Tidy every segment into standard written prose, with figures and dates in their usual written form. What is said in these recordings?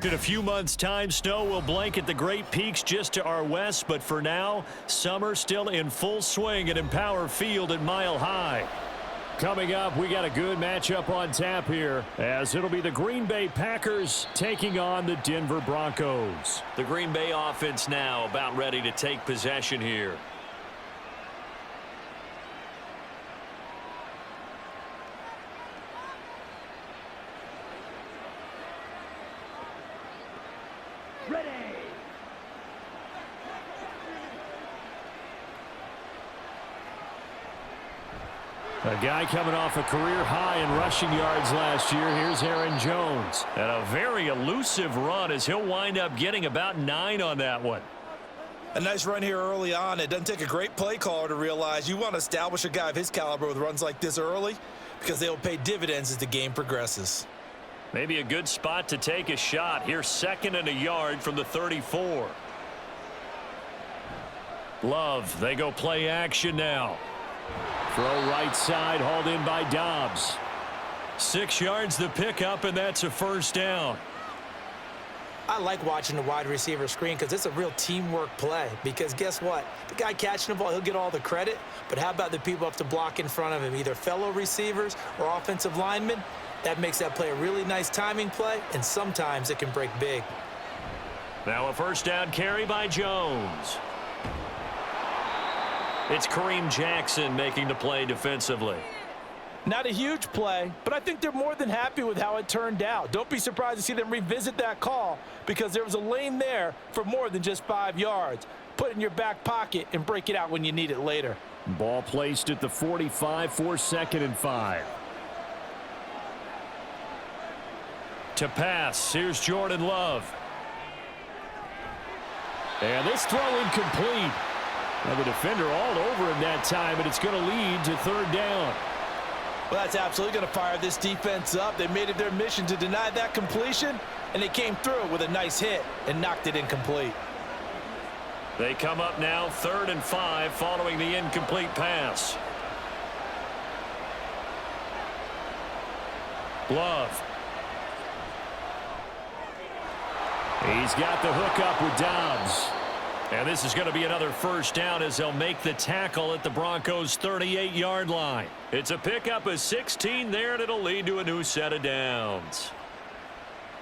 In a few months' time, snow will blanket the Great Peaks just to our west, but for now, summer still in full swing at Empower Field at Mile High. Coming up, we got a good matchup on tap here, as it'll be the Green Bay Packers taking on the Denver Broncos. The Green Bay offense now about ready to take possession here. A guy coming off a career high in rushing yards last year. Here's Aaron Jones. And a very elusive run as he'll wind up getting about 9 on that one. A nice run here early on. It doesn't take a great play caller to realize you want to establish a guy of his caliber with runs like this early because they'll pay dividends as the game progresses. Maybe a good spot to take a shot. Here's 2nd and a yard from the 34. Love, they go play action now. Throw right side, hauled in by Dobbs. 6 yards the pickup, and that's a first down. I like watching the wide receiver screen because it's a real teamwork play. Because guess what? The guy catching the ball, he'll get all the credit. But how about the people have to block in front of him, either fellow receivers or offensive linemen? That makes that play a really nice timing play, and sometimes it can break big. Now a first down carry by Jones. It's Kareem Jackson making the play defensively. Not a huge play, but I think they're more than happy with how it turned out. Don't be surprised to see them revisit that call because there was a lane there for more than just 5 yards. Put it in your back pocket and break it out when you need it later. Ball placed at the 45 for 2nd and 5. To pass, here's Jordan Love. And this throw incomplete. Well, the defender all over him that time, and it's going to lead to 3rd down. Well, that's absolutely going to fire this defense up. They made it their mission to deny that completion, and they came through with a nice hit and knocked it incomplete. They come up now 3rd and 5 following the incomplete pass. Love. He's got the hook up with Dobbs. And this is going to be another first down as they'll make the tackle at the Broncos' 38-yard line. It's a pickup of 16 there, and it'll lead to a new set of downs.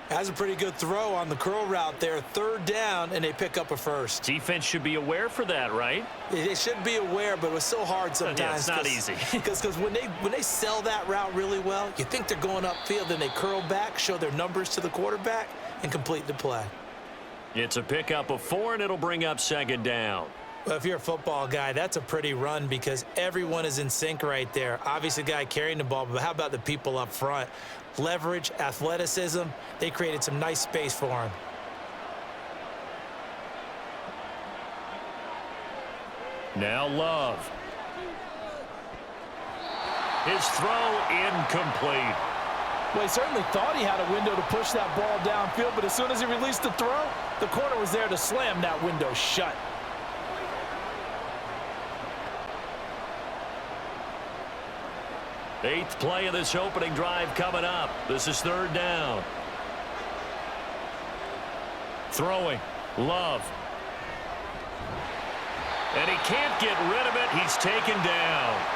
That's a pretty good throw on the curl route there. 3rd down, and they pick up a first. Defense should be aware for that, right? They should be aware, but it was so hard sometimes. Yeah, it's not easy. Because when they sell that route really well, you think they're going upfield, and they curl back, show their numbers to the quarterback, and complete the play. It's a pickup of 4, and it'll bring up 2nd down. Well, if you're a football guy, that's a pretty run because everyone is in sync right there. Obviously, the guy carrying the ball, but how about the people up front? Leverage, athleticism, they created some nice space for him. Now Love. His throw incomplete. Well, he certainly thought he had a window to push that ball downfield, but as soon as he released the throw, the corner was there to slam that window shut. Eighth play of this opening drive coming up. This is 3rd down. Throwing. Love. And he can't get rid of it. He's taken down.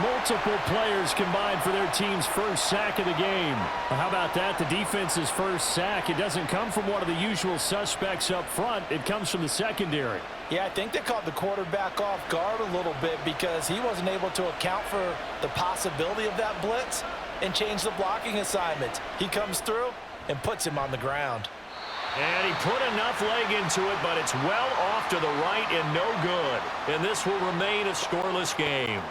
Multiple players combined for their team's first sack of the game. How about that? The defense's first sack. It doesn't come from one of the usual suspects up front. It comes from the secondary. Yeah, I think they caught the quarterback off guard a little bit because he wasn't able to account for the possibility of that blitz and change the blocking assignments. He comes through and puts him on the ground. And he put enough leg into it, but it's well off to the right and no good. And this will remain a scoreless game.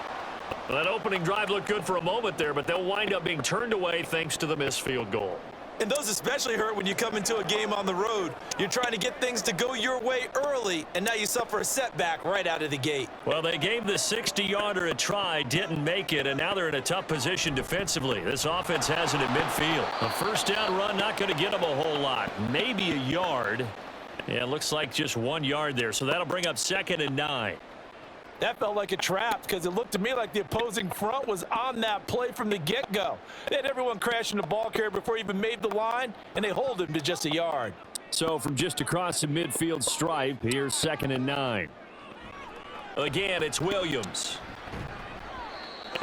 That opening drive looked good for a moment there, but they'll wind up being turned away thanks to the missed field goal. And those especially hurt when you come into a game on the road. You're trying to get things to go your way early, and now you suffer a setback right out of the gate. Well, they gave the 60-yarder a try, didn't make it, and now they're in a tough position defensively. This offense has it at midfield. A first down run not going to get them a whole lot. Maybe a yard. Yeah, it looks like just 1 yard there, so that'll bring up 2nd and 9. That felt like a trap because it looked to me like the opposing front was on that play from the get-go. They had everyone crashing the ball carrier before he even made the line, and they hold him to just a yard. So from just across the midfield stripe, here's 2nd and 9. Again, it's Williams.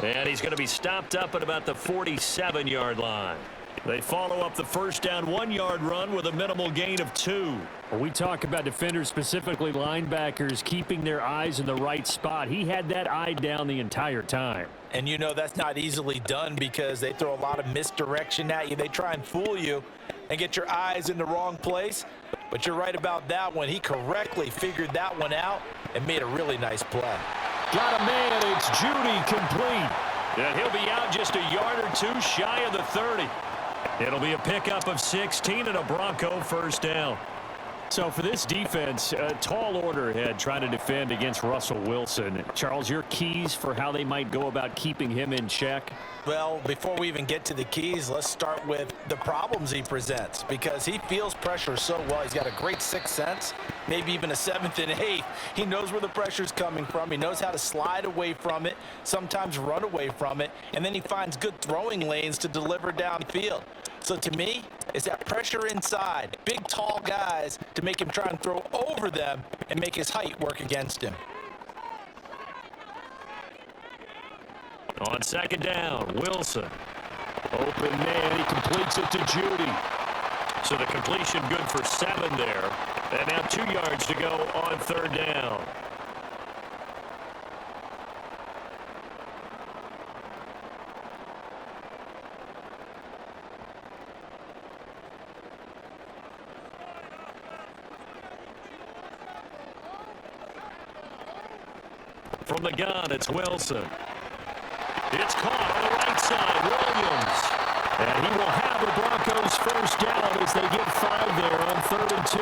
And he's going to be stopped up at about the 47-yard line. They follow up the first down 1-yard run with a minimal gain of 2. When we talk about defenders, specifically linebackers, keeping their eyes in the right spot, he had that eye down the entire time. And you know that's not easily done because they throw a lot of misdirection at you. They try and fool you and get your eyes in the wrong place. But you're right about that one. He correctly figured that one out and made a really nice play. Got a man. It's Judy complete. And he'll be out just a yard or two shy of the 30. It'll be a pickup of 16 and a Bronco first down. So for this defense, a tall order ahead trying to defend against Russell Wilson. Charles, your keys for how they might go about keeping him in check? Well, before we even get to the keys, let's start with the problems he presents because he feels pressure so well. He's got a great sixth sense, maybe even a 7th and 8th. He knows where the pressure's coming from. He knows how to slide away from it, sometimes run away from it, and then he finds good throwing lanes to deliver downfield. So to me, it's that pressure inside, big, tall guys to make him try and throw over them and make his height work against him. On 2nd down, Wilson. Open man, he completes it to Judy. So the completion good for 7 there. And now 2 yards to go on 3rd down. From the gun, it's Wilson. It's caught on the right side, Williams. And he will have the Broncos first down as they get 5 there on 3rd and 2.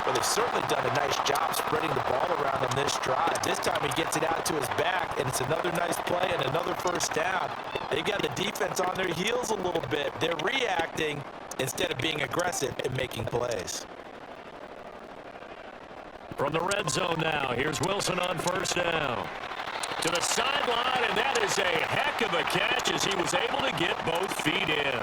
Well, they've certainly done a nice job spreading the ball around on this drive. This time he gets it out to his back, and it's another nice play and another first down. They got the defense on their heels a little bit. They're reacting instead of being aggressive and making plays. From the red zone now, here's Wilson on first down. To the sideline, and that is a heck of a catch as he was able to get both feet in.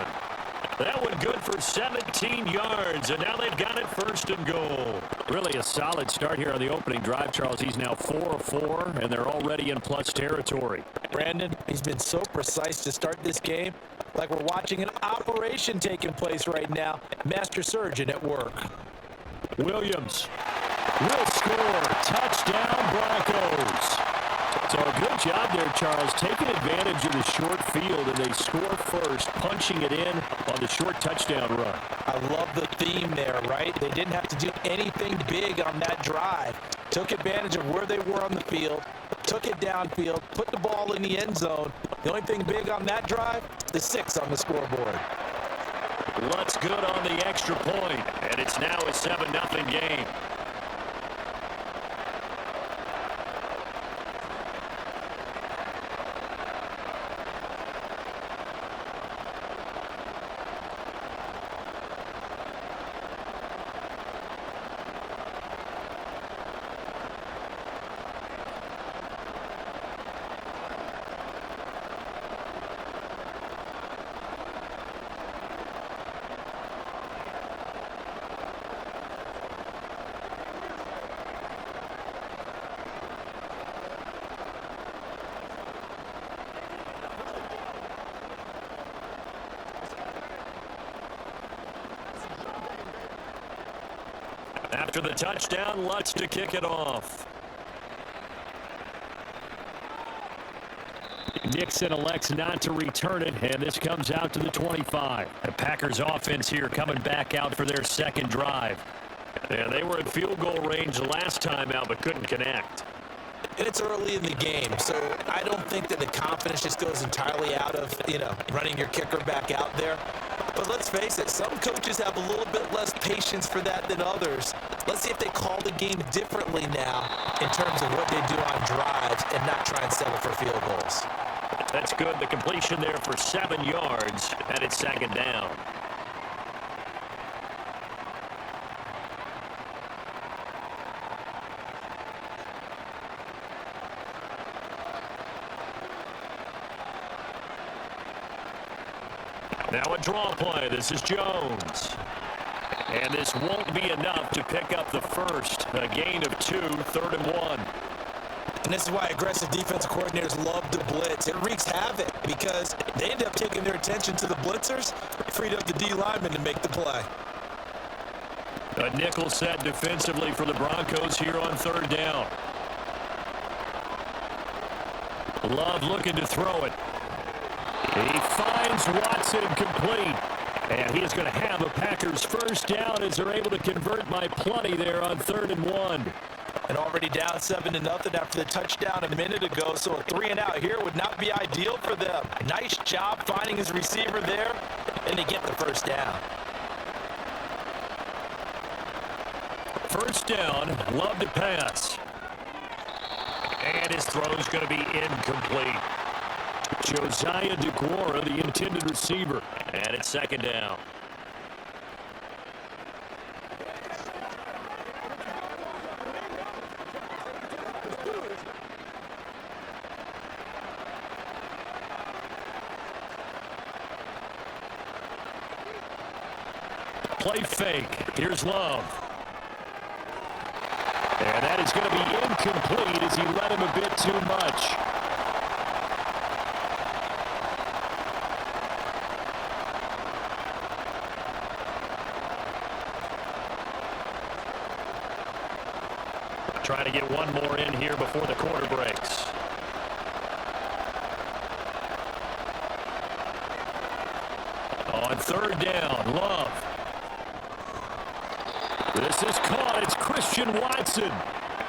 That one good for 17 yards, and now they've got it 1st and goal. Really a solid start here on the opening drive, Charles. He's now 4 of 4, and they're already in plus territory. Brandon, he's been so precise to start this game, like we're watching an operation taking place right now. Master surgeon at work. Williams will score. Touchdown, Broncos. So a good job there, Charles, taking advantage of the short field, and they score first, punching it in on the short touchdown run. I love the theme there, right? They didn't have to do anything big on that drive. Took advantage of where they were on the field, took it downfield, put the ball in the end zone. The only thing big on that drive, the 6 on the scoreboard. Lutz good on the extra point, and it's now a 7-0 game. After the touchdown, Lutz to kick it off. Nixon elects not to return it, and this comes out to the 25. The Packers offense here coming back out for their 2nd drive. And they were in field goal range last time out, but couldn't connect. And it's early in the game, so I don't think that the confidence just goes entirely out of, running your kicker back out there. But let's face it, some coaches have a little bit less patience for that than others. Let's see if they call the game differently now in terms of what they do on drives and not try and settle for field goals. That's good. The completion there for 7 yards, and it's 2nd down. Now a draw play. This is Jones. And this won't be enough to pick up the first. A gain of 2, 3rd and 1. And this is why aggressive defensive coordinators love to blitz. It wreaks havoc because they end up taking their attention to the blitzers, freed up the D lineman to make the play. A nickel set defensively for the Broncos here on 3rd down. Love looking to throw it. He finds Watson complete. And he is going to have a Packers first down as they're able to convert by plenty there on 3rd and 1. And already down 7-0 after the touchdown a minute ago, so a 3-and-out here would not be ideal for them. Nice job finding his receiver there, and they get the first down. First down, Love to pass. And his throw's going to be incomplete. Josiah DeGuara, the intended receiver. And it's 2nd down. Play fake. Here's Love. And that is going to be incomplete as he led him a bit too much. Trying to get one more in here before the quarter breaks. On 3rd down, Love. This is caught. It's Christian Watson.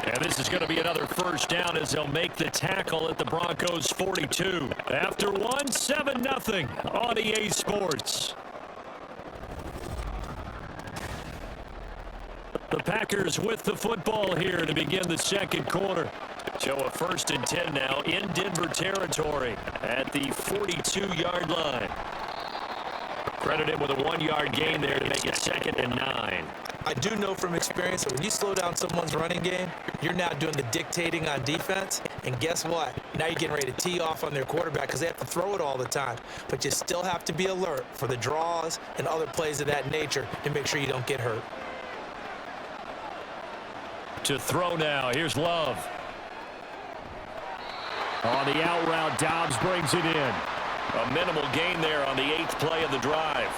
And this is going to be another first down as they'll make the tackle at the Broncos 42. After 1, 7-0 on EA Sports. The Packers with the football here to begin the 2nd quarter. Show a 1st and 10 now in Denver territory at the 42-yard line. Credit him with a 1-yard gain there to make it 2nd and 9. I do know from experience that when you slow down someone's running game, you're now doing the dictating on defense. And guess what? Now you're getting ready to tee off on their quarterback because they have to throw it all the time. But you still have to be alert for the draws and other plays of that nature to make sure you don't get hurt. To throw now. Here's Love. On the out route, Dobbs brings it in. A minimal gain there on the 8th play of the drive.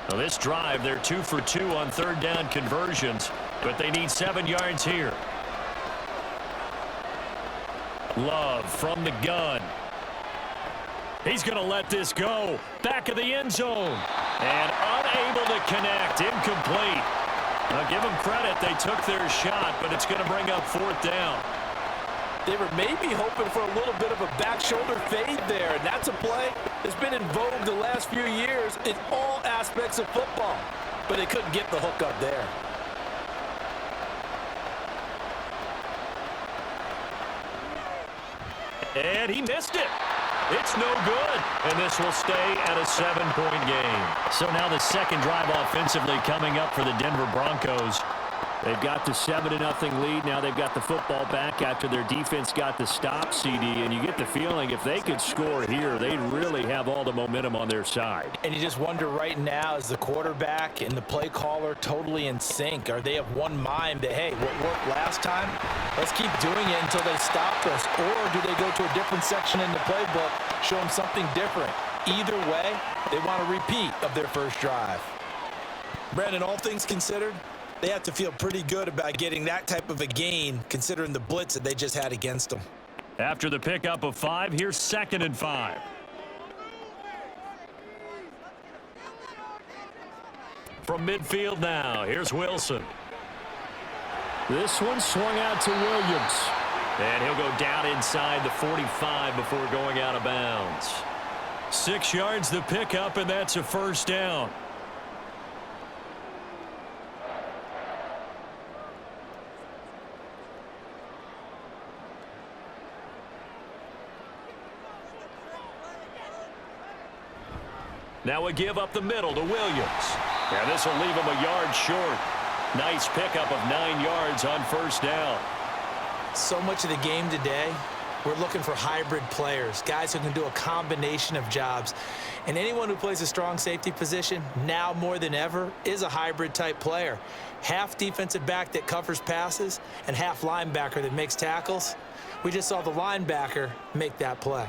Now this drive, they're 2 for 2 on 3rd down conversions, but they need 7 yards here. Love from the gun. He's going to let this go. Back of the end zone. And unable to connect. Incomplete. Now give them credit. They took their shot, but it's going to bring up 4th down. They were maybe hoping for a little bit of a back shoulder fade there, and that's a play that's been in vogue the last few years in all aspects of football. But they couldn't get the hook up there. And he missed it. It's no good. And this will stay at a 7-point game. So now the 2nd drive offensively coming up for the Denver Broncos. They've got the 7-0 lead. Now they've got the football back after their defense got the stop, CD. And you get the feeling if they could score here, they'd really have all the momentum on their side. And you just wonder right now, is the quarterback and the play caller totally in sync? Are they of one mind that, hey, what worked last time, let's keep doing it until they stop us? Or do they go to a different section in the playbook, show them something different? Either way, they want a repeat of their first drive. Brandon, all things considered, they have to feel pretty good about getting that type of a gain considering the blitz that they just had against them. After the pickup of 5, here's 2nd and 5. From midfield now, here's Wilson. This one swung out to Williams. And he'll go down inside the 45 before going out of bounds. 6 yards the pickup, and that's a first down. Now a give up the middle to Williams. And this will leave him a yard short. Nice pickup of 9 yards on first down. So much of the game today, we're looking for hybrid players, guys who can do a combination of jobs. And anyone who plays a strong safety position, now more than ever, is a hybrid type player. Half defensive back that covers passes and half linebacker that makes tackles. We just saw the linebacker make that play.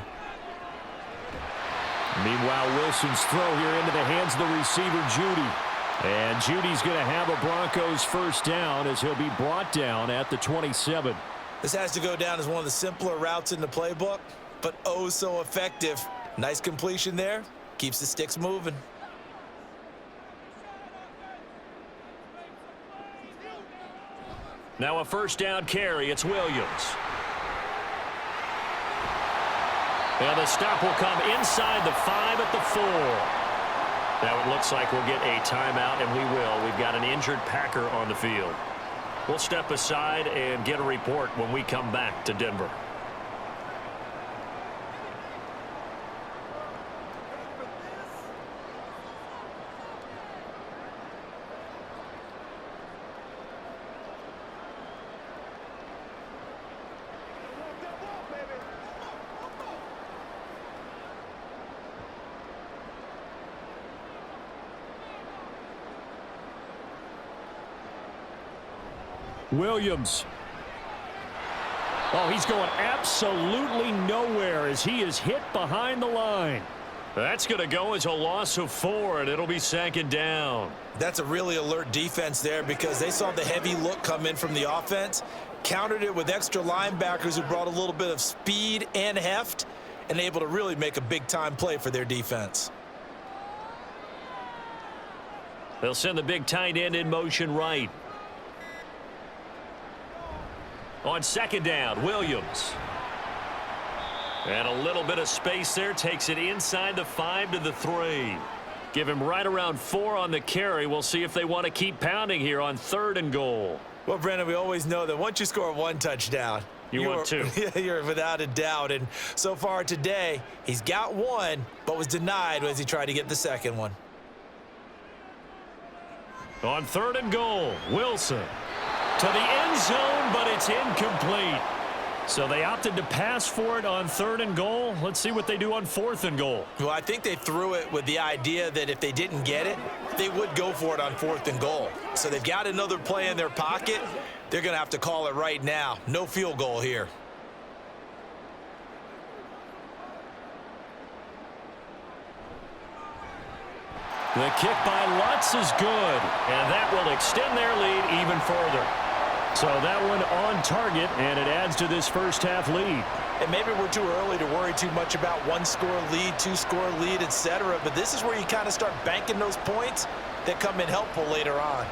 Meanwhile, Wilson's throw here into the hands of the receiver, Judy. And Judy's going to have a Broncos first down as he'll be brought down at the 27. This has to go down as one of the simpler routes in the playbook, but oh so effective. Nice completion there. Keeps the sticks moving. Now a first down carry. It's Williams. And the stop will come inside the 5 at the 4. Now it looks like we'll get a timeout, and we will. We've got an injured Packer on the field. We'll step aside and get a report when we come back to Denver. Williams. Oh, he's going absolutely nowhere as he is hit behind the line. That's going to go as a loss of 4, and it'll be second down. That's a really alert defense there because they saw the heavy look come in from the offense, countered it with extra linebackers who brought a little bit of speed and heft, and able to really make a big-time play for their defense. They'll send the big tight end in motion right. On second down, Williams. And a little bit of space there. Takes it inside the 5 to the 3. Give him right around 4 on the carry. We'll see if they want to keep pounding here on 3rd and goal. Well, Brandon, we always know that once you score 1 touchdown, you want 2. You're without a doubt. And so far today, he's got 1, but was denied as he tried to get the second one. On 3rd and goal, Wilson. To the end zone, but it's incomplete. So they opted to pass for it on 3rd and goal. Let's see what they do on 4th and goal. Well, I think they threw it with the idea that if they didn't get it, they would go for it on 4th and goal. So they've got another play in their pocket. They're going to have to call it right now. No field goal here. The kick by Lutz is good, and that will extend their lead even further. So that one on target, and it adds to this first half lead. And maybe we're too early to worry too much about 1-score lead, 2-score lead, etc. But this is where you kind of start banking those points that come in helpful later on.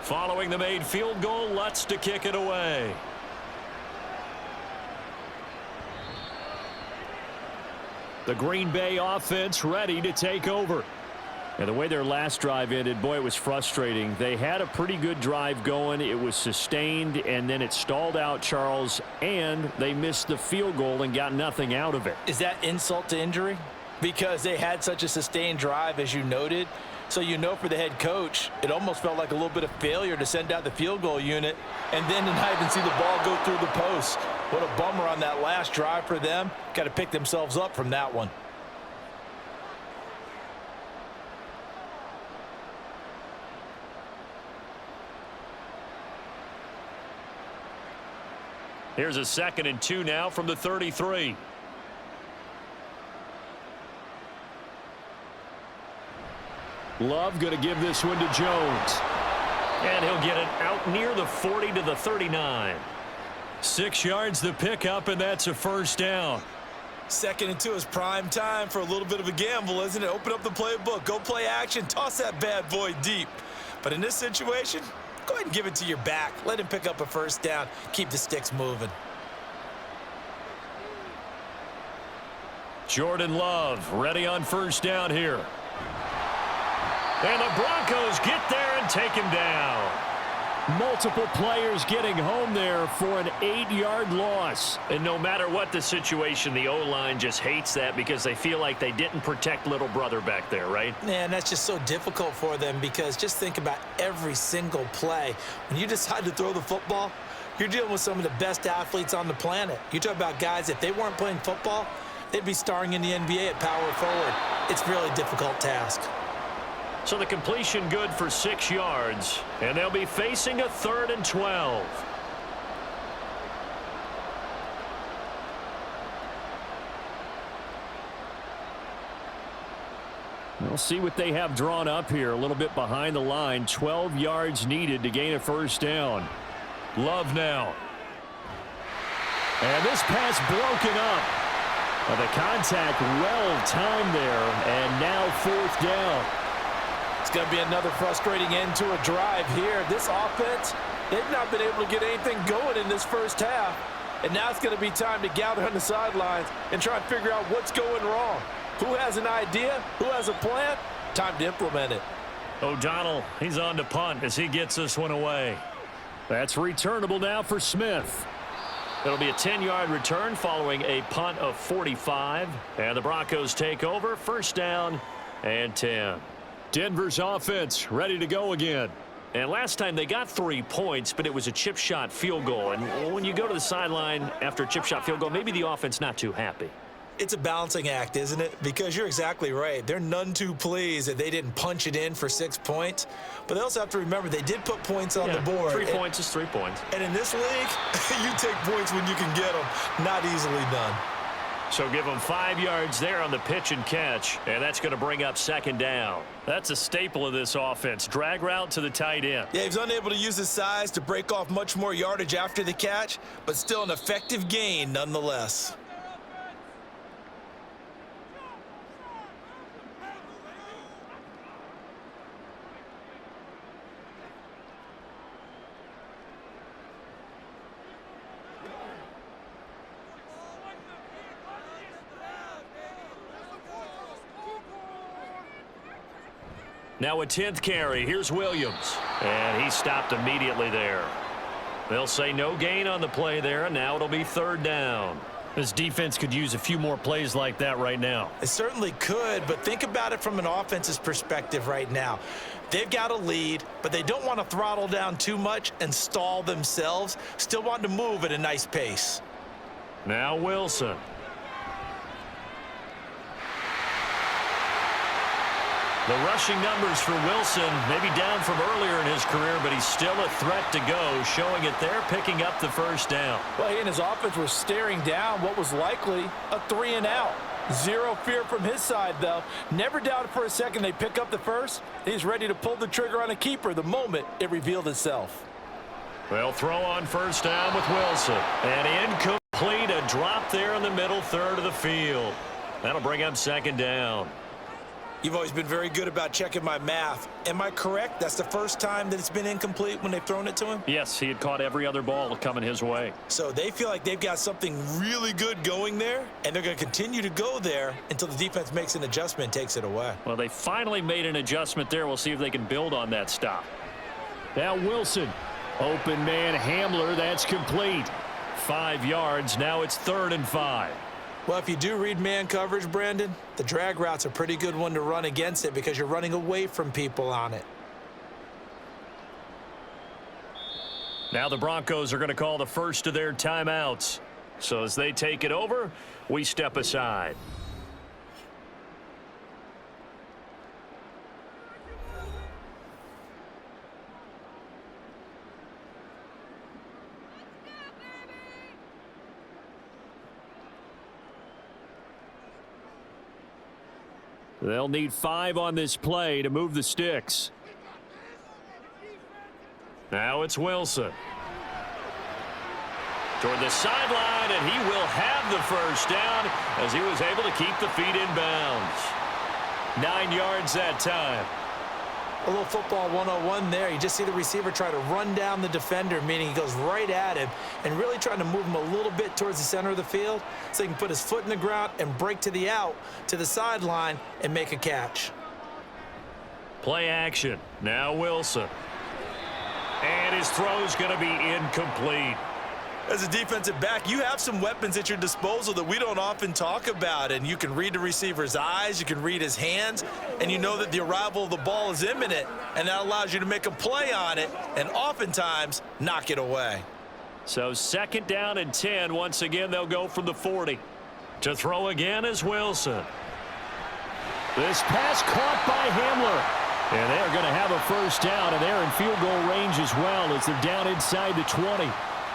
Following the made field goal, Lutz to kick it away. The Green Bay offense ready to take over. And the way their last drive ended, boy, it was frustrating. They had a pretty good drive going. It was sustained, and then it stalled out, Charles, and they missed the field goal and got nothing out of it. Is that insult to injury? Because they had such a sustained drive, as you noted. So you know for the head coach, it almost felt like a little bit of failure to send out the field goal unit and then to not even see the ball go through the post. What a bummer on that last drive for them. Got to pick themselves up from that one. Here's a 2nd and 2 now from the 33. Love going to give this one to Jones. And he'll get it out near the 40 to the 39. 6 yards the pickup, and that's a first down. 2nd and 2 is prime time for a little bit of a gamble, isn't it? Open up the playbook, go play action, toss that bad boy deep. But in this situation, go ahead and give it to your back. Let him pick up a first down. Keep the sticks moving. Jordan Love ready on first down here. And the Broncos get there and take him down. Multiple players getting home there for an 8-yard loss. And no matter what the situation, the O-line just hates that because they feel like they didn't protect little brother back there, right? Man, that's just so difficult for them because just think about every single play. When you decide to throw the football, you're dealing with some of the best athletes on the planet. You talk about guys, if they weren't playing football, they'd be starring in the NBA at power forward. It's a really difficult task. So the completion good for 6 yards, and they'll be facing a 3rd and 12. We'll see what they have drawn up here. A little bit behind the line. 12 yards needed to gain a first down. Love now. And this pass broken up. Well, the contact well timed there, and now 4th down. It's going to be another frustrating end to a drive here. This offense, they've not been able to get anything going in this first half. And now it's going to be time to gather on the sidelines and try and figure out what's going wrong. Who has an idea? Who has a plan? Time to implement it. O'Donnell, he's on to punt as he gets this one away. That's returnable now for Smith. It'll be a 10-yard return following a punt of 45. And the Broncos take over. First down and 10. Denver's offense ready to go again. And last time they got 3 points, but it was a chip shot field goal. And when you go to the sideline after a chip shot field goal, maybe the offense not too happy. It's a balancing act, isn't it? Because you're exactly right. They're none too pleased that they didn't punch it in for 6 points. But they also have to remember they did put points on the board. 3 points is 3 points. And in this league, you take points when you can get them. Not easily done. So give them 5 yards there on the pitch and catch, and that's going to bring up 2nd down. That's a staple of this offense. Drag route to the tight end. Yeah, he's unable to use his size to break off much more yardage after the catch, but still an effective gain nonetheless. Now a 10th carry. Here's Williams. And he stopped immediately there. They'll say no gain on the play there, and now it'll be 3rd down. This defense could use a few more plays like that right now. It certainly could, but think about it from an offense's perspective right now. They've got a lead, but they don't want to throttle down too much and stall themselves. Still want to move at a nice pace. Now Wilson. The rushing numbers for Wilson, maybe down from earlier in his career, but he's still a threat to go, showing it there, picking up the first down. Well, he and his offense were staring down what was likely a 3-and-out. Zero fear from his side, though. Never doubted for a second they pick up the first. He's ready to pull the trigger on a keeper the moment it revealed itself. They'll throw on first down with Wilson. And incomplete, a drop there in the middle third of the field. That'll bring up 2nd down. You've always been very good about checking my math. Am I correct? That's the first time that it's been incomplete when they've thrown it to him? Yes, he had caught every other ball coming his way. So they feel like they've got something really good going there, and they're going to continue to go there until the defense makes an adjustment and takes it away. Well, they finally made an adjustment there. We'll see if they can build on that stop. Now Wilson. Open man Hamler. That's complete. 5 yards. Now it's 3rd and 5. Well, if you do read man coverage, Brandon, the drag route's a pretty good one to run against it because you're running away from people on it. Now the Broncos are going to call the first of their timeouts. So as they take it over, we step aside. They'll need 5 on this play to move the sticks. Now it's Wilson. toward the sideline, and he will have the first down as he was able to keep the feet in bounds. 9 yards that time. A little football 101 there. You just see the receiver try to run down the defender, meaning he goes right at him and really trying to move him a little bit towards the center of the field so he can put his foot in the ground and break to the out, to the sideline, and make a catch. Play action. Now Wilson. And his throw's going to be incomplete. As a defensive back, you have some weapons at your disposal that we don't often talk about, and you can read the receiver's eyes, you can read his hands, and you know that the arrival of the ball is imminent, and that allows you to make a play on it and oftentimes knock it away. So 2nd down and 10. Once again, they'll go from the 40. To throw again is Wilson. This pass caught by Hamler. And they're going to have a first down, and they're in field goal range as well as they're down inside the 20.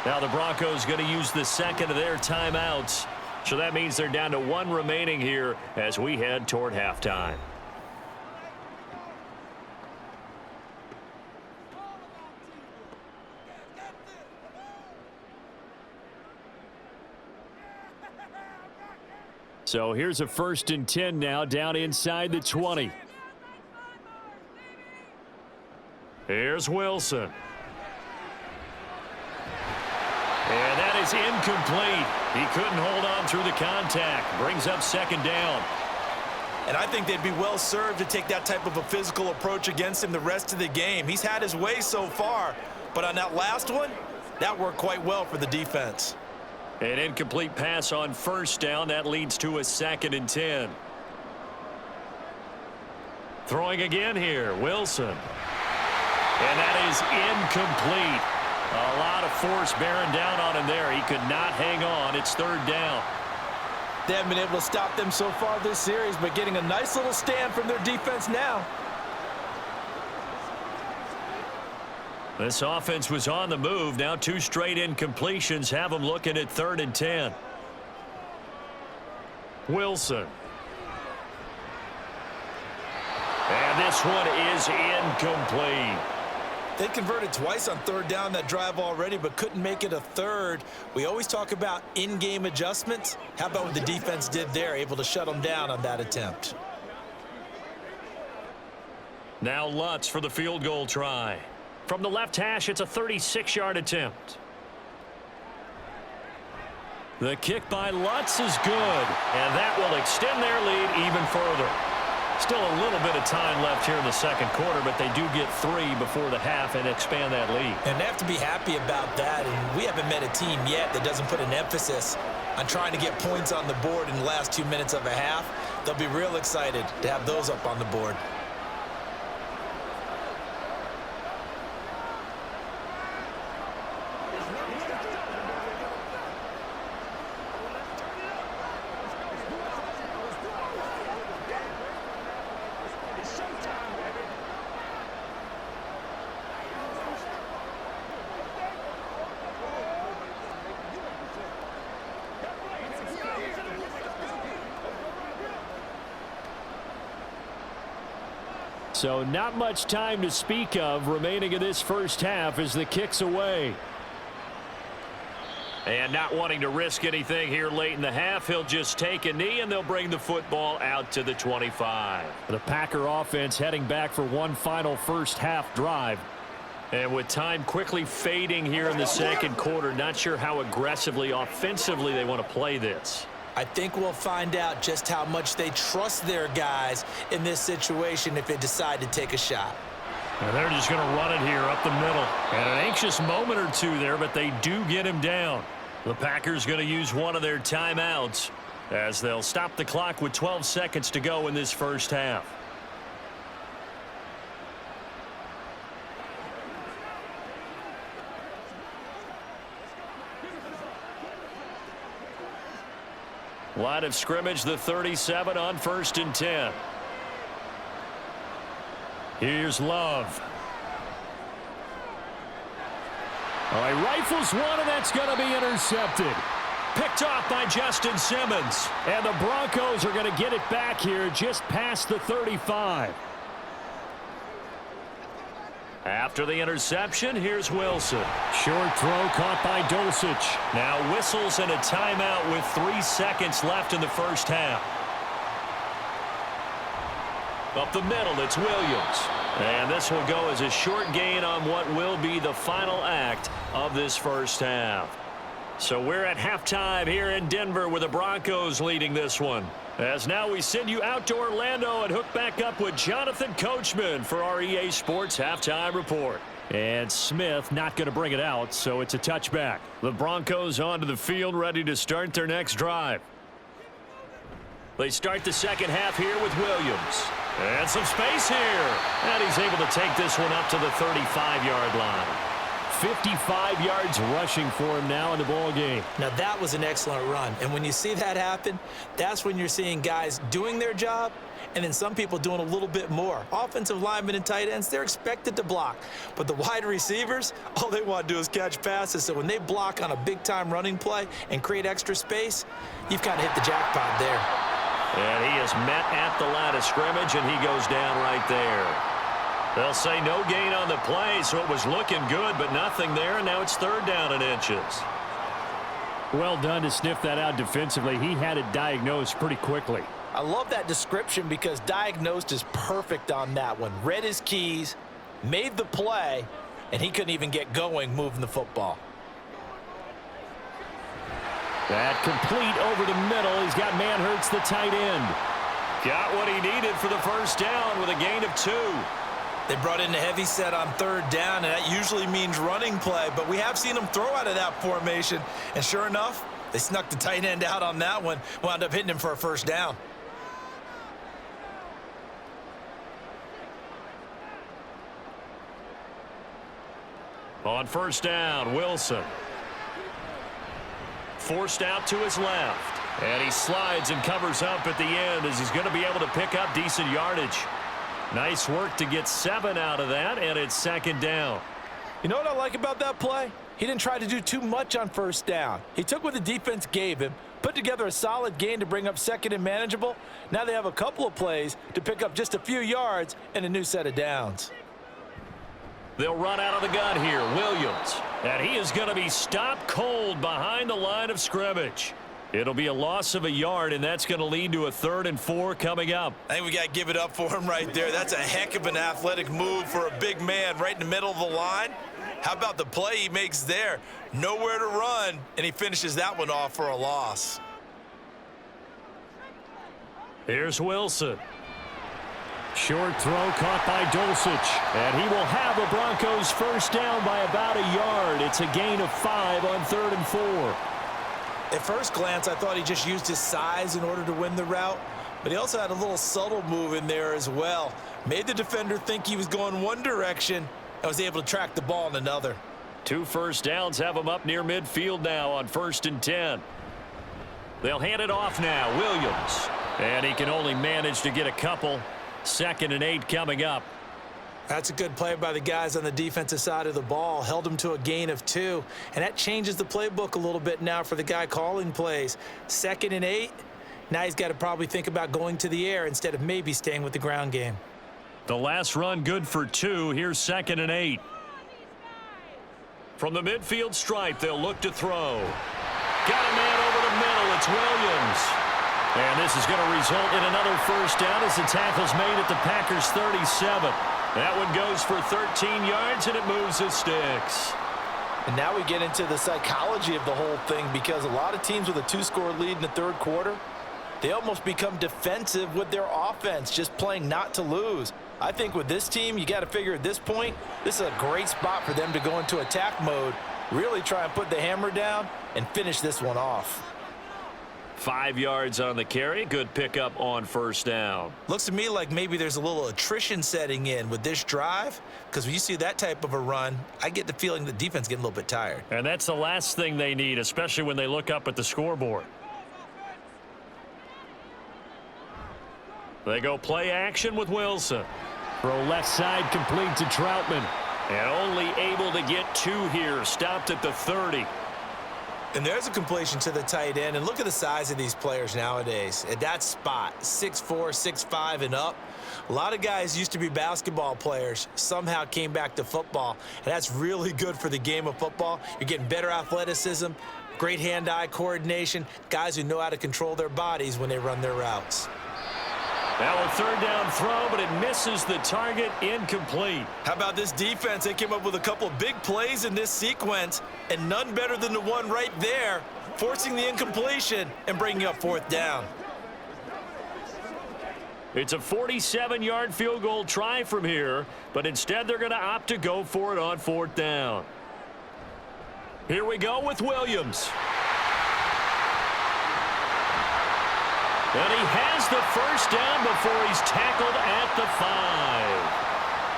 Now the Broncos going to use the second of their timeouts. So that means they're down to 1 remaining here as we head toward halftime. So here's a 1st and 10 now down inside the 20. Here's Wilson. And that is incomplete. He couldn't hold on through the contact. Brings up 2nd down. And I think they'd be well served to take that type of a physical approach against him the rest of the game. He's had his way so far, but on that last one, that worked quite well for the defense. An incomplete pass on 1st down. That leads to a 2nd and 10. Throwing again here, Wilson. And that is incomplete. A lot of force bearing down on him there. He could not hang on. It's 3rd down. They haven't been able to stop them so far this series, but getting a nice little stand from their defense now. This offense was on the move. Now 2 straight incompletions have them looking at 3rd and 10. Wilson. And this one is incomplete. They converted twice on 3rd down that drive already, but couldn't make it a 3rd. We always talk about in-game adjustments. How about what the defense did there, able to shut them down on that attempt? Now Lutz for the field goal try. From the left hash, it's a 36-yard attempt. The kick by Lutz is good, and that will extend their lead even further. Still a little bit of time left here in the 2nd quarter, but they do get 3 before the half and expand that lead. And they have to be happy about that. And we haven't met a team yet that doesn't put an emphasis on trying to get points on the board in the last 2 minutes of a half. They'll be real excited to have those up on the board. So not much time to speak of remaining in this first half as the kick's away. And not wanting to risk anything here late in the half, he'll just take a knee and they'll bring the football out to the 25. The Packer offense heading back for one final first half drive. And with time quickly fading here in the 2nd quarter, not sure how aggressively, offensively they want to play this. I think we'll find out just how much they trust their guys in this situation if they decide to take a shot. And they're just going to run it here up the middle. And an anxious moment or two there, but they do get him down. The Packers going to use one of their timeouts as they'll stop the clock with 12 seconds to go in this first half. Line of scrimmage, the 37 on 1st and 10. Here's Love. Oh, he rifles one, and that's going to be intercepted. Picked off by Justin Simmons. And the Broncos are going to get it back here just past the 35. After the interception, here's Wilson. Short throw caught by Dulcich. Now whistles and a timeout with 3 seconds left in the first half. Up the middle, it's Williams. And this will go as a short gain on what will be the final act of this first half. So we're at halftime here in Denver with the Broncos leading this one. As now we send you out to Orlando and hook back up with Jonathan Coachman for our EA Sports Halftime Report. And Smith not going to bring it out, so it's a touchback. The Broncos onto the field ready to start their next drive. They start the second half here with Williams. And some space here. And he's able to take this one up to the 35-yard line. 55 yards rushing for him now in the ball game. Now that was an excellent run. And when you see that happen, that's when you're seeing guys doing their job and then some people doing a little bit more. Offensive linemen and tight ends, they're expected to block. But the wide receivers, all they want to do is catch passes. So when they block on a big-time running play and create extra space, you've kind of hit the jackpot there. And he is met at the line of scrimmage, and he goes down right there. They'll say no gain on the play, so it was looking good, but nothing there, and now it's third down and inches. Well done to sniff that out defensively. He had it diagnosed pretty quickly. I love that description because diagnosed is perfect on that one. Read his keys, made the play, and he couldn't even get going moving the football. That complete over the middle. He's got Manhurts, the tight end. Got what he needed for the first down with a gain of 2. They brought in the heavy set on third down, and that usually means running play, but we have seen them throw out of that formation, and sure enough, they snuck the tight end out on that one, wound up hitting him for a first down. On first down, Wilson. Forced out to his left, and he slides and covers up at the end as he's going to be able to pick up decent yardage. Nice work to get 7 out of that, and it's second down. You know what I like about that play? He didn't try to do too much on first down. He took what the defense gave him, put together a solid gain to bring up second and manageable. Now they have a couple of plays to pick up just a few yards and a new set of downs. They'll run out of the gun here, Williams. And he is going to be stopped cold behind the line of scrimmage. It'll be a loss of a yard, and that's going to lead to a 3rd and 4 coming up. I think we got to give it up for him right there. That's a heck of an athletic move for a big man right in the middle of the line. How about the play he makes there? Nowhere to run, and he finishes that one off for a loss. Here's Wilson. Short throw caught by Dulcich, and he will have the Broncos first down by about a yard. It's a gain of 5 on 3rd and 4. At first glance, I thought he just used his size in order to win the route, but he also had a little subtle move in there as well. Made the defender think he was going one direction and was able to track the ball in another. 2 first downs have him up near midfield now on 1st and 10. They'll hand it off now, Williams. And he can only manage to get a couple. 2nd and 8 coming up. That's a good play by the guys on the defensive side of the ball. Held him to a gain of 2. And that changes the playbook a little bit now for the guy calling plays. 2nd and 8. Now he's got to probably think about going to the air instead of maybe staying with the ground game. The last run good for 2. Here's 2nd and 8. From the midfield stripe, they'll look to throw. Got a man over the middle. It's Williams. And this is going to result in another first down as the tackle's made at the Packers' 37. That one goes for 13 yards, and it moves the sticks. And now we get into the psychology of the whole thing because a lot of teams with a 2-score lead in the 3rd quarter, they almost become defensive with their offense, just playing not to lose. I think with this team, you got to figure at this point, this is a great spot for them to go into attack mode, really try and put the hammer down and finish this one off. 5 yards on the carry. Good pickup on first down. Looks to me like maybe there's a little attrition setting in with this drive, because when you see that type of a run, I get the feeling the defense getting a little bit tired. And that's the last thing they need, especially when they look up at the scoreboard. They go play action with Wilson. Throw left side complete to Troutman. And only able to get 2 here. Stopped at the 30. And there's a completion to the tight end. And look at the size of these players nowadays. At that spot, 6'4", 6'5", and up. A lot of guys used to be basketball players, somehow came back to football, and that's really good for the game of football. You're getting better athleticism, great hand-eye coordination, guys who know how to control their bodies when they run their routes. Now a third down throw, but it misses the target, incomplete. How about this defense? They came up with a couple of big plays in this sequence, and none better than the one right there, forcing the incompletion and bringing up fourth down. It's a 47-yard field goal try from here, but instead they're going to opt to go for it on fourth down. Here we go with Williams. And he has the first down before he's tackled at the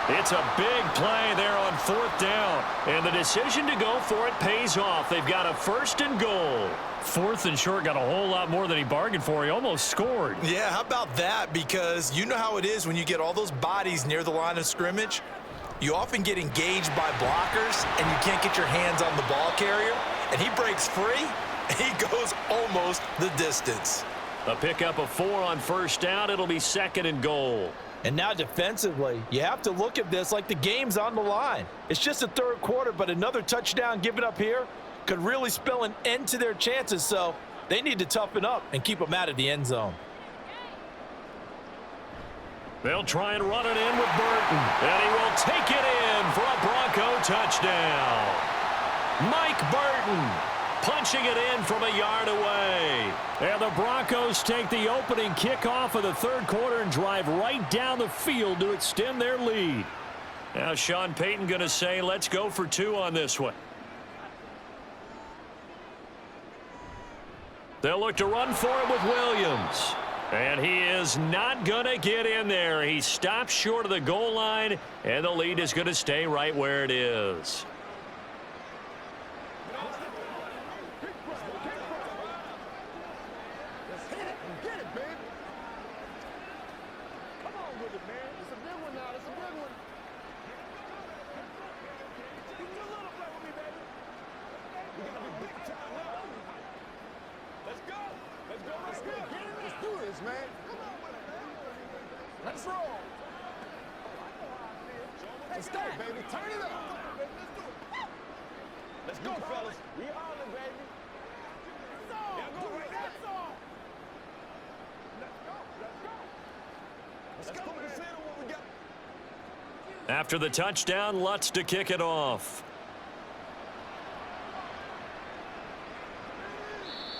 5. It's a big play there on fourth down, and the decision to go for it pays off. They've got a first and goal. Fourth and short got a whole lot more than he bargained for. He almost scored. Yeah, how about that? Because you know how it is when you get all those bodies near the line of scrimmage. You often get engaged by blockers, and you can't get your hands on the ball carrier. And he breaks free, and he goes almost the distance. A pickup of 4 on first down. It'll be second and goal. And now defensively, you have to look at this like the game's on the line. It's just the third quarter, but another touchdown given up here could really spell an end to their chances, so they need to toughen up and keep them out of the end zone. They'll try and run it in with Burton, and he will take it in for a Bronco touchdown. Mike Burton punching it in from a yard away. And the Broncos take the opening kickoff of the third quarter and drive right down the field to extend their lead. Now Sean Payton going to say, let's go for 2 on this one. They'll look to run for it with Williams. And he is not going to get in there. He stops short of the goal line, and the lead is going to stay right where it is. Let's roll. Let's go, baby. Turn it up. Let's go, fellas. We hollering, baby. Yeah, go right there. Let's go, man. What we got. After the touchdown, Lutz to kick it off.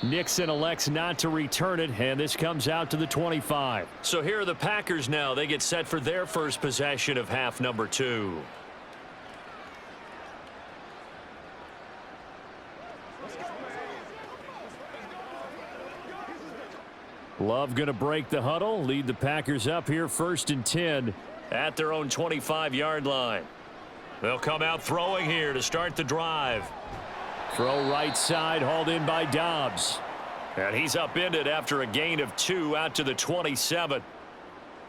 Nixon elects not to return it, and this comes out to the 25. So here are the Packers now. They get set for their first possession of half number 2. Love going to break the huddle, lead the Packers up here first and 10 at their own 25-yard line. They'll come out throwing here to start the drive. Throw right side, hauled in by Dobbs. And he's upended after a gain of 2 out to the 27.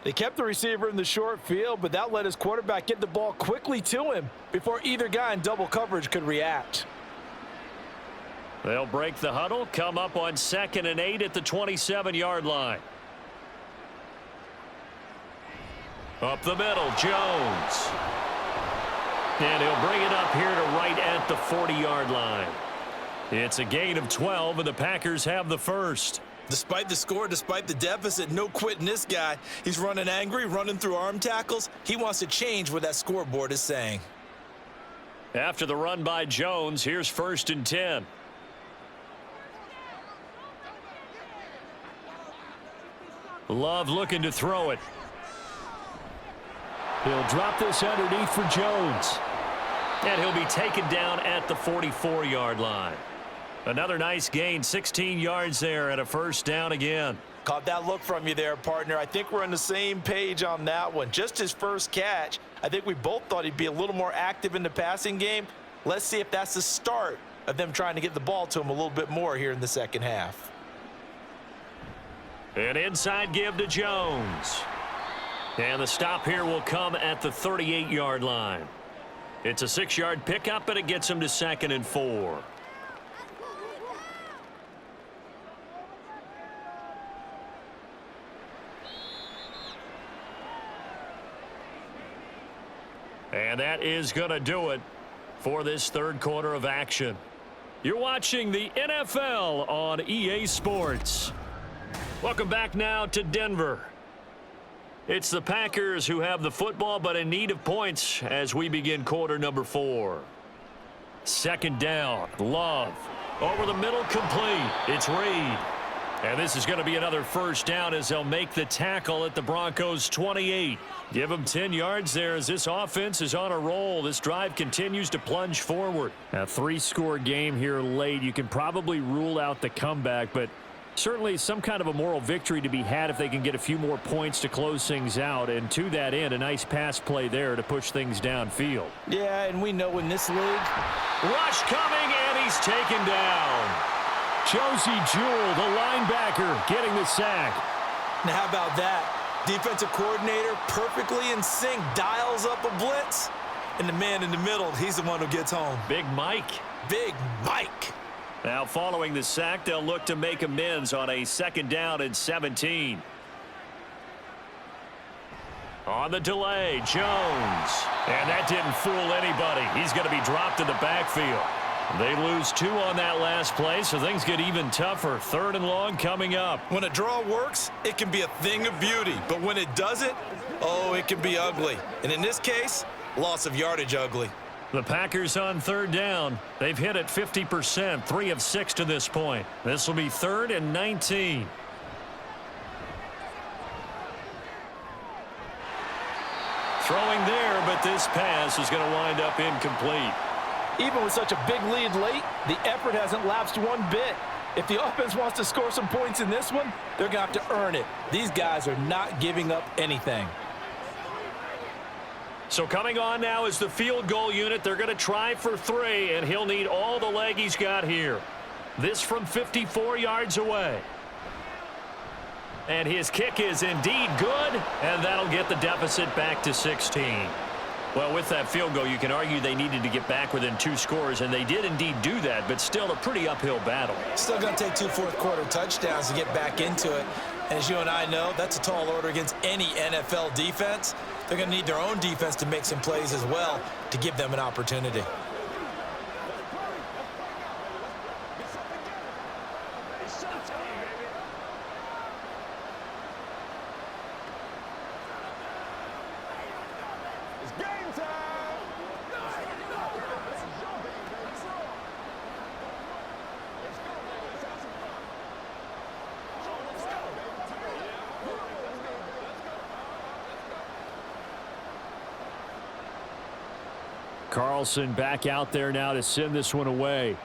They kept the receiver in the short field, but that let his quarterback get the ball quickly to him before either guy in double coverage could react. They'll break the huddle, come up on 2nd and 8 at the 27-yard line. Up the middle, Jones. And he'll bring it up here to right at the 40-yard line. It's a gain of 12, and the Packers have the first. Despite the score, despite the deficit, no quitting this guy. He's running angry, running through arm tackles. He wants to change what that scoreboard is saying. After the run by Jones, here's 1st and 10. Love looking to throw it. He'll drop this underneath for Jones. And he'll be taken down at the 44-yard line. Another nice gain, 16 yards there and a first down again. Caught that look from you there, partner. I think we're on the same page on that one. Just his first catch. I think we both thought he'd be a little more active in the passing game. Let's see if that's the start of them trying to get the ball to him a little bit more here in the second half. An inside give to Jones. And the stop here will come at the 38-yard line. It's a 6-yard pickup, but it gets him to 2nd and 4. And that is going to do it for this third quarter of action. You're watching the NFL on EA Sports. Welcome back now to Denver. It's the Packers who have the football, but in need of points as we begin quarter number 4. Second down, Love. Over the middle, complete. It's Reed. And this is going to be another first down as they'll make the tackle at the Broncos' 28. Give them 10 yards there as this offense is on a roll. This drive continues to plunge forward. A 3-score game here late. You can probably rule out the comeback, but certainly some kind of a moral victory to be had if they can get a few more points to close things out. And to that end, a nice pass play there to push things downfield. Yeah, and we know in this league. Rush coming, and he's taken down. Josie Jewell, the linebacker, getting the sack. Now, how about that? Defensive coordinator perfectly in sync, dials up a blitz. And the man in the middle, he's the one who gets home. Big Mike. Big Mike. Now following the sack, they'll look to make amends on a second down and 17. On the delay, Jones. And that didn't fool anybody. He's going to be dropped in the backfield. They lose 2 on that last play, so things get even tougher. Third and long coming up. When a draw works, it can be a thing of beauty. But when it doesn't, oh, it can be ugly. And in this case, loss of yardage ugly. The Packers on third down. They've hit it 50%, 3 of 6 to this point. This will be 3rd and 19. Throwing there, but this pass is going to wind up incomplete. Even with such a big lead late, the effort hasn't lapsed one bit. If the offense wants to score some points in this one, they're going to have to earn it. These guys are not giving up anything. So coming on now is the field goal unit. They're going to try for 3, and he'll need all the leg he's got here. This from 54 yards away. And his kick is indeed good, and that'll get the deficit back to 16. Well, with that field goal, you can argue they needed to get back within 2 scores, and they did indeed do that, but still a pretty uphill battle. Still going to take 2 fourth-quarter touchdowns to get back into it. And as you and I know, that's a tall order against any NFL defense. They're going to need their own defense to make some plays as well to give them an opportunity. Carlson back out there now to send this one away.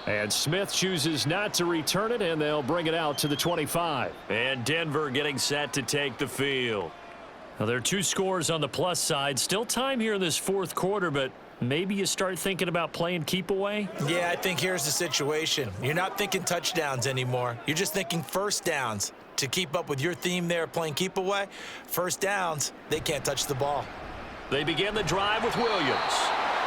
And Smith chooses not to return it, and they'll bring it out to the 25. And Denver getting set to take the field. Now, there are 2 scores on the plus side. Still time here in this fourth quarter, but maybe you start thinking about playing keep away? Yeah, I think here's the situation. You're not thinking touchdowns anymore. You're just thinking first downs. To keep up with your theme there, playing keep away, first downs, they can't touch the ball. They begin the drive with Williams.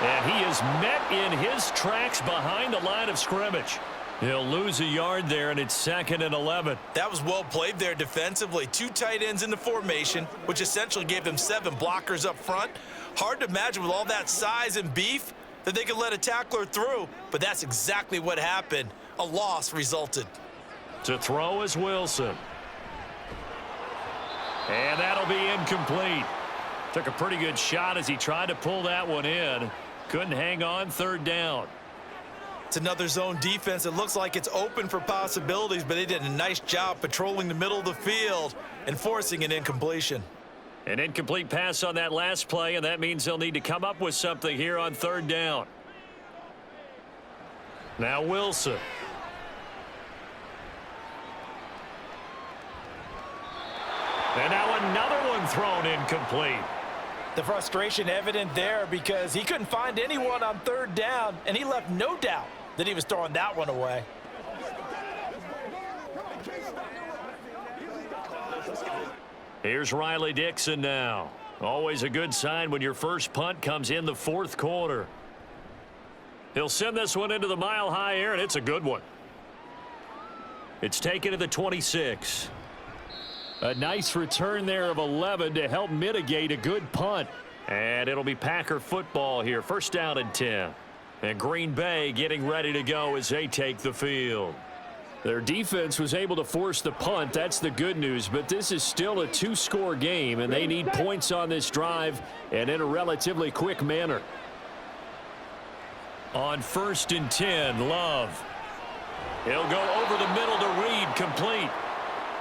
And he is met in his tracks behind the line of scrimmage. He'll lose a yard there, and it's 2nd and 11. That was well played there defensively. 2 tight ends in the formation, which essentially gave them 7 blockers up front. Hard to imagine with all that size and beef that they could let a tackler through, but that's exactly what happened. A loss resulted. To throw is Wilson. And that'll be incomplete. Took a pretty good shot as he tried to pull that one in. Couldn't hang on, 3rd down. It's another zone defense. It looks like it's open for possibilities, but they did a nice job patrolling the middle of the field and forcing an incompletion. An incomplete pass on that last play, and that means they'll need to come up with something here on 3rd down. Now Wilson. And now another one thrown incomplete. The frustration evident there because he couldn't find anyone on 3rd down, and he left no doubt that he was throwing that one away. Here's Riley Dixon now. Always a good sign when your first punt comes in the 4th quarter. He'll send this one into the mile-high air, and it's a good one. It's taken to the 26. A nice return there of 11 to help mitigate a good punt. And it'll be Packer football here. First down and 10. And Green Bay getting ready to go as they take the field. Their defense was able to force the punt. That's the good news. But this is still a two-score game, and they need points on this drive and in a relatively quick manner. On 1st and 10, Love. He'll go over the middle to Reed, complete.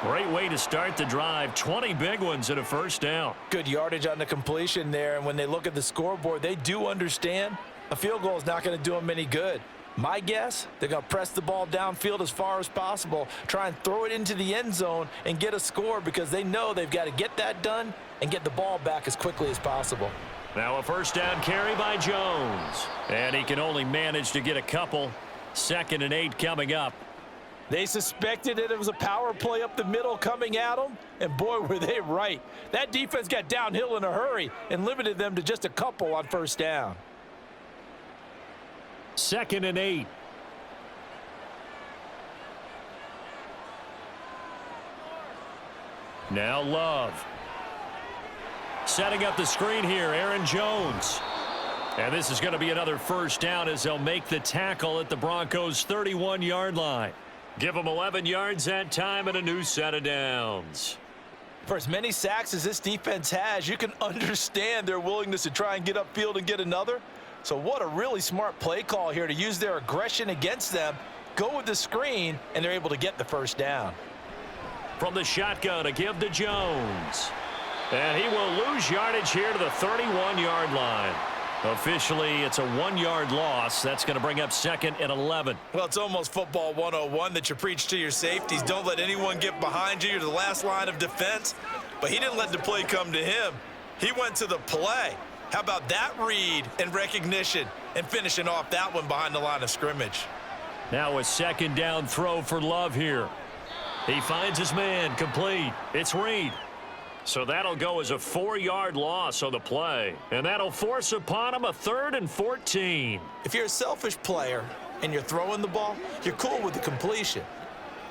Great way to start the drive. 20 big ones and a first down. Good yardage on the completion there, and when they look at the scoreboard, they do understand a field goal is not going to do them any good. My guess, they're going to press the ball downfield as far as possible, try and throw it into the end zone and get a score because they know they've got to get that done and get the ball back as quickly as possible. Now a first down carry by Jones. And he can only manage to get a couple. 2nd and 8 coming up. They suspected that it was a power play up the middle coming at them, and boy, were they right. That defense got downhill in a hurry and limited them to just a couple on first down. 2nd and 8. Now Love. Setting up the screen here, Aaron Jones. And this is going to be another first down as they'll make the tackle at the Broncos' 31-yard line. Give them 11 yards that time and a new set of downs. For as many sacks as this defense has, you can understand their willingness to try and get upfield and get another. So what a really smart play call here to use their aggression against them, go with the screen, and they're able to get the first down. From the shotgun to give to Jones. And he will lose yardage here to the 31-yard line. Officially, it's a 1-yard loss. That's going to bring up 2nd and 11. Well, it's almost football 101 that you preach to your safeties. Don't let anyone get behind you. You're the last line of defense. But he didn't let the play come to him. He went to the play. How about that read and recognition and finishing off that one behind the line of scrimmage? Now a 2nd down throw for Love here. He finds his man, complete. It's Reed. So that'll go as a 4-yard loss on the play. And that'll force upon him a 3rd and 14. If you're a selfish player and you're throwing the ball, you're cool with the completion.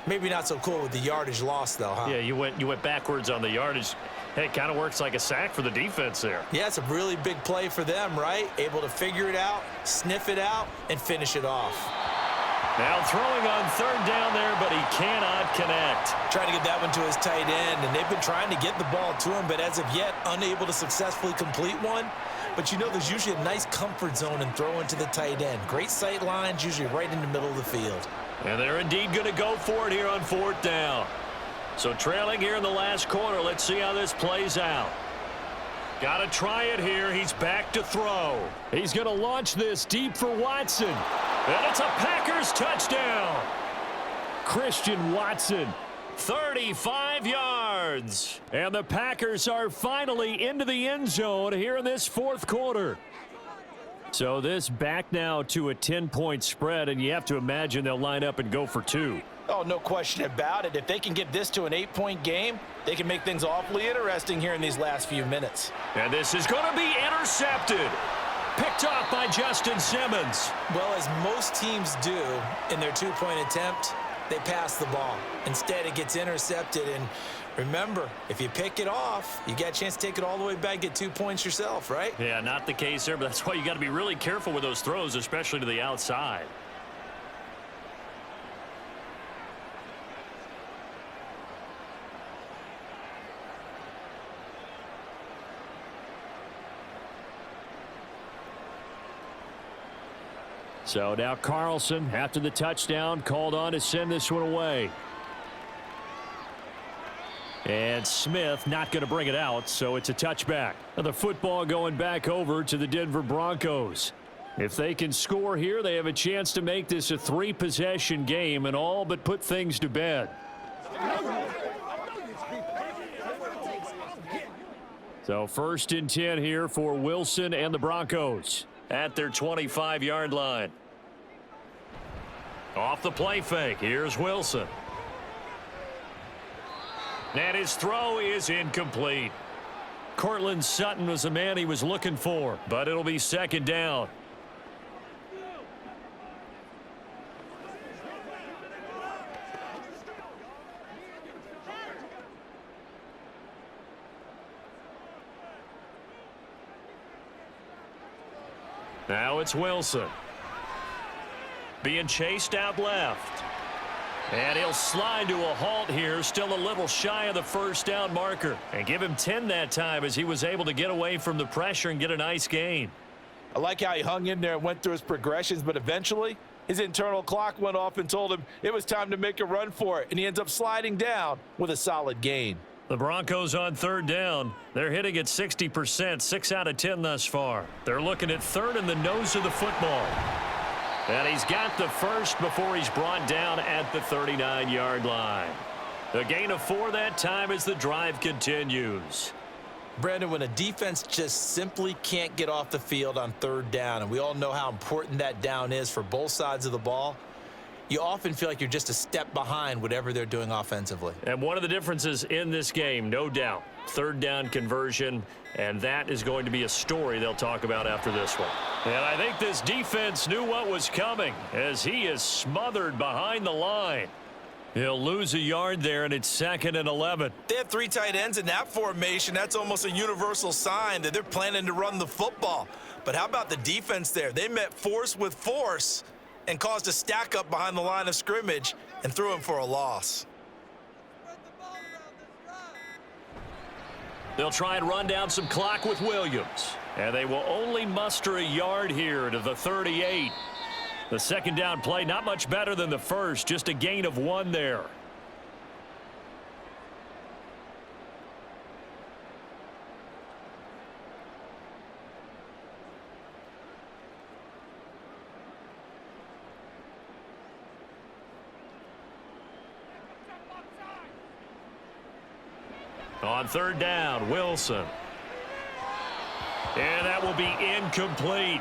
Maybe not so cool with the yardage loss, though, huh? Yeah, you went backwards on the yardage. Hey, it kind of works like a sack for the defense there. Yeah, it's a really big play for them, right? Able to figure it out, sniff it out, and finish it off. Now throwing on 3rd down there, but he cannot connect. Trying to get that one to his tight end, and they've been trying to get the ball to him, but as of yet, unable to successfully complete one. But you know, there's usually a nice comfort zone in throwing to the tight end. Great sight lines, usually right in the middle of the field. And they're indeed going to go for it here on 4th down. So trailing here in the last quarter, let's see how this plays out. Got to try it here. He's back to throw. He's going to launch this deep for Watson. And it's a Packers touchdown. Christian Watson, 35 yards. And the Packers are finally into the end zone here in this 4th quarter. So this back now to a 10-point spread, and you have to imagine they'll line up and go for 2. Oh, no question about it. If they can get this to an 8-point game, they can make things awfully interesting here in these last few minutes. And this is going to be intercepted. Picked off by Justin Simmons. Well, as most teams do in their 2-point attempt, they pass the ball. Instead, it gets intercepted. And remember, if you pick it off, you got a chance to take it all the way back, get 2 points yourself, right? Yeah, not the case there, but that's why you got to be really careful with those throws, especially to the outside. So now Carlson, after the touchdown, called on to send this one away. And Smith not going to bring it out, so it's a touchback. Now the football going back over to the Denver Broncos. If they can score here, they have a chance to make this a 3-possession game and all but put things to bed. So 1st and 10 here for Wilson and the Broncos at their 25-yard line. Off the play fake, here's Wilson. And his throw is incomplete. Cortland Sutton was the man he was looking for, but it'll be 2nd down. Now it's Wilson. Being chased out left. And he'll slide to a halt here, still a little shy of the first down marker. And give him 10 that time as he was able to get away from the pressure and get a nice gain. I like how he hung in there and went through his progressions, but eventually his internal clock went off and told him it was time to make a run for it, and he ends up sliding down with a solid gain. The Broncos on third down. They're hitting at 60%, 6 out of 10 thus far. They're looking at third in the nose of the football. And he's got the first before he's brought down at the 39-yard line. A gain of 4 that time as the drive continues. Brandon, when a defense just simply can't get off the field on third down, and we all know how important that down is for both sides of the ball, you often feel like you're just a step behind whatever they're doing offensively. And one of the differences in this game, no doubt, third down conversion, and that is going to be a story they'll talk about after this one. And I think this defense knew what was coming as he is smothered behind the line. He'll lose a yard there, and it's 2nd and 11. They have 3 tight ends in that formation. That's almost a universal sign that they're planning to run the football. But how about the defense there? They met force with force and caused a stack up behind the line of scrimmage and threw him for a loss. They'll try and run down some clock with Williams. And they will only muster a yard here to the 38. The second down play, not much better than the first, just a gain of 1 there. On third down, Wilson. And that will be incomplete.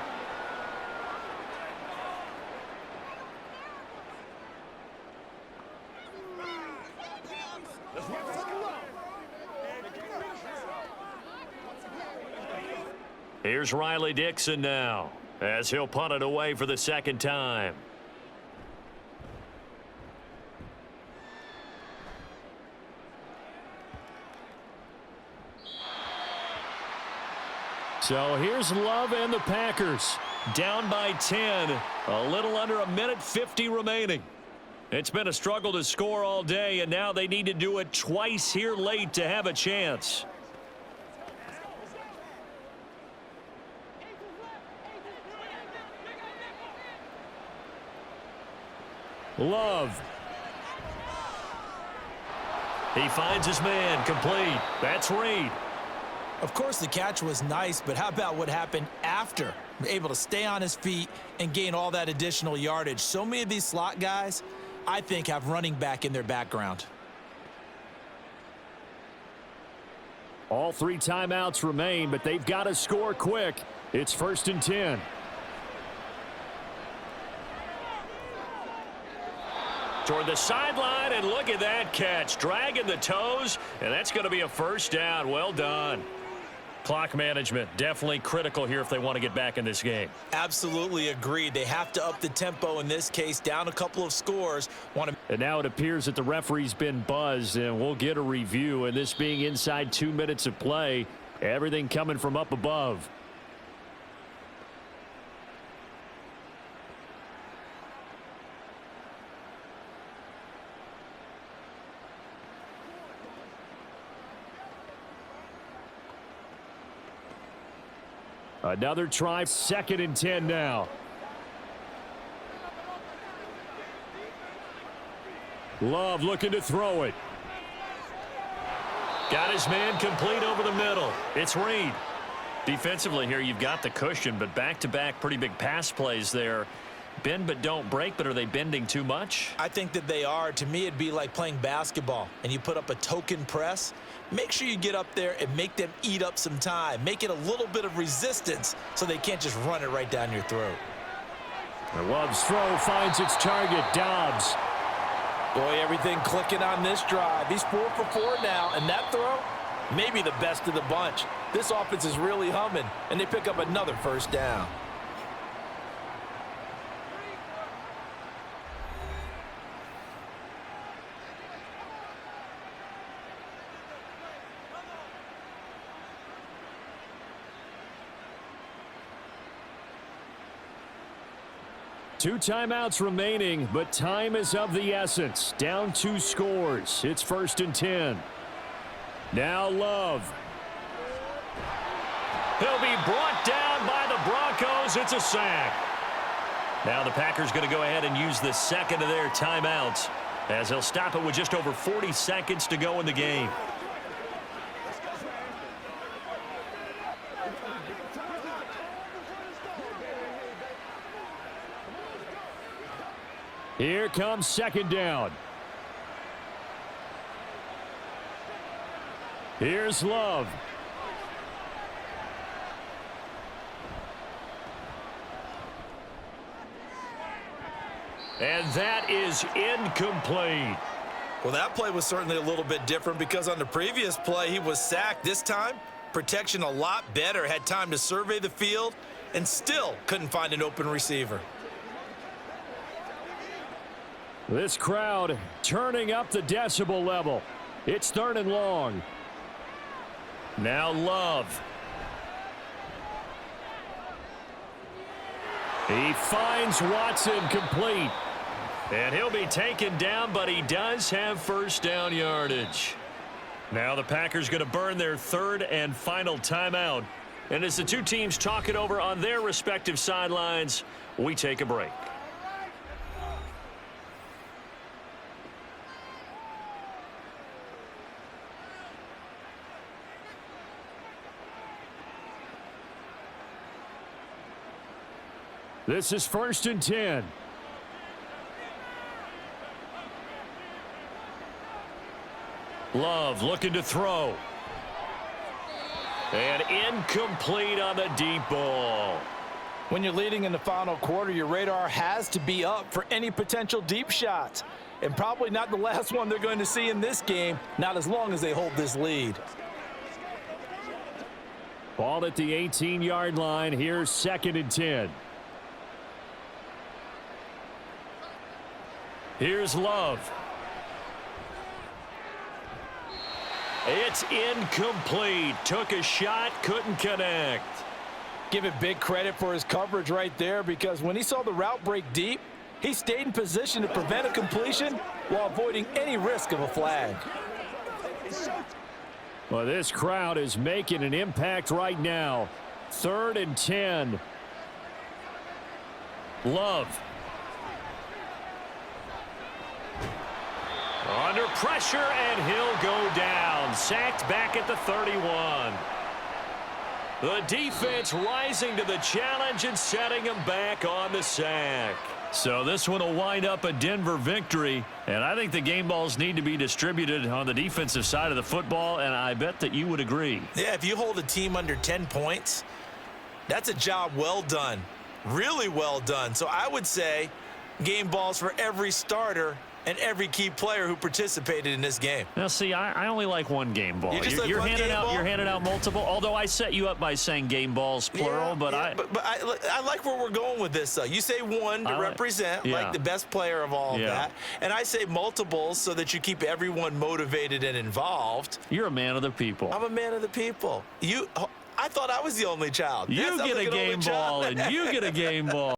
Here's Riley Dixon now as he'll punt it away for the second time. So here's Love and the Packers down by 10, a little under a minute 50 remaining. It's been a struggle to score all day, and now they need to do it twice here late to have a chance. Love. He finds his man, complete. That's Reed. Of course, the catch was nice, but how about what happened after? Able to stay on his feet and gain all that additional yardage. So many of these slot guys, I think, have running back in their background. All 3 timeouts remain, but they've got to score quick. It's 1st and 10. Toward the sideline, and look at that catch. Dragging the toes, and that's going to be a first down. Well done. Clock management, definitely critical here if they want to get back in this game. Absolutely agreed. They have to up the tempo in this case, down a couple of scores. And now it appears that the referee's been buzzed, and we'll get a review. And this being inside 2 minutes of play, everything coming from up above. Another try, 2nd and 10 now. Love looking to throw it. Got his man complete over the middle. It's Reed. Defensively here, you've got the cushion, but back-to-back pretty big pass plays there. Bend but don't break, but are they bending too much? I think that they are. To me, it'd be like playing basketball, and you put up a token press. Make sure you get up there and make them eat up some time. Make it a little bit of resistance so they can't just run it right down your throat. Love's throw finds its target, Dobbs. Boy, everything clicking on this drive. He's 4 for 4 now, and that throw, maybe the best of the bunch. This offense is really humming, and they pick up another first down. 2 timeouts remaining, but time is of the essence. Down 2 scores. It's 1st and 10. Now Love. He'll be brought down by the Broncos. It's a sack. Now the Packers going to go ahead and use the second of their timeouts as they'll stop it with just over 40 seconds to go in the game. Here comes 2nd down. Here's Love. And that is incomplete. Well, that play was certainly a little bit different because on the previous play, he was sacked. This time, protection a lot better. Had time to survey the field and still couldn't find an open receiver. This crowd turning up the decibel level. It's 3rd and long. Now Love. He finds Watson complete. And he'll be taken down, but he does have 1st down yardage. Now the Packers going to burn their 3rd and final timeout. And as the 2 teams talk it over on their respective sidelines, we take a break. This is 1st and 10. Love looking to throw. And incomplete on the deep ball. When you're leading in the final quarter, your radar has to be up for any potential deep shots. And probably not the last one they're going to see in this game, not as long as they hold this lead. Ball at the 18-yard line. Here's 2nd and 10. Here's Love. It's incomplete. Took a shot, couldn't connect. Give it big credit for his coverage right there, because when he saw the route break deep, he stayed in position to prevent a completion while avoiding any risk of a flag. Well, this crowd is making an impact right now. 3rd and 10. Love. Under pressure, and he'll go down. Sacked back at the 31. The defense rising to the challenge and setting him back on the sack. So this one will wind up a Denver victory, and I think the game balls need to be distributed on the defensive side of the football, and I bet that you would agree. Yeah, if you hold a team under 10 points, that's a job well done. Really well done. So I would say game balls for every starter and every key player who participated in this game. Now, see, I only like one game ball. You're handing out multiple. Although I set you up by saying game balls plural, but I like where we're going with this. Though you say one to represent like the best player of all of that, and I say multiples so that you keep everyone motivated and involved. You're a man of the people. I'm a man of the people. I thought I was the only child. You get a game ball, and you get a game ball.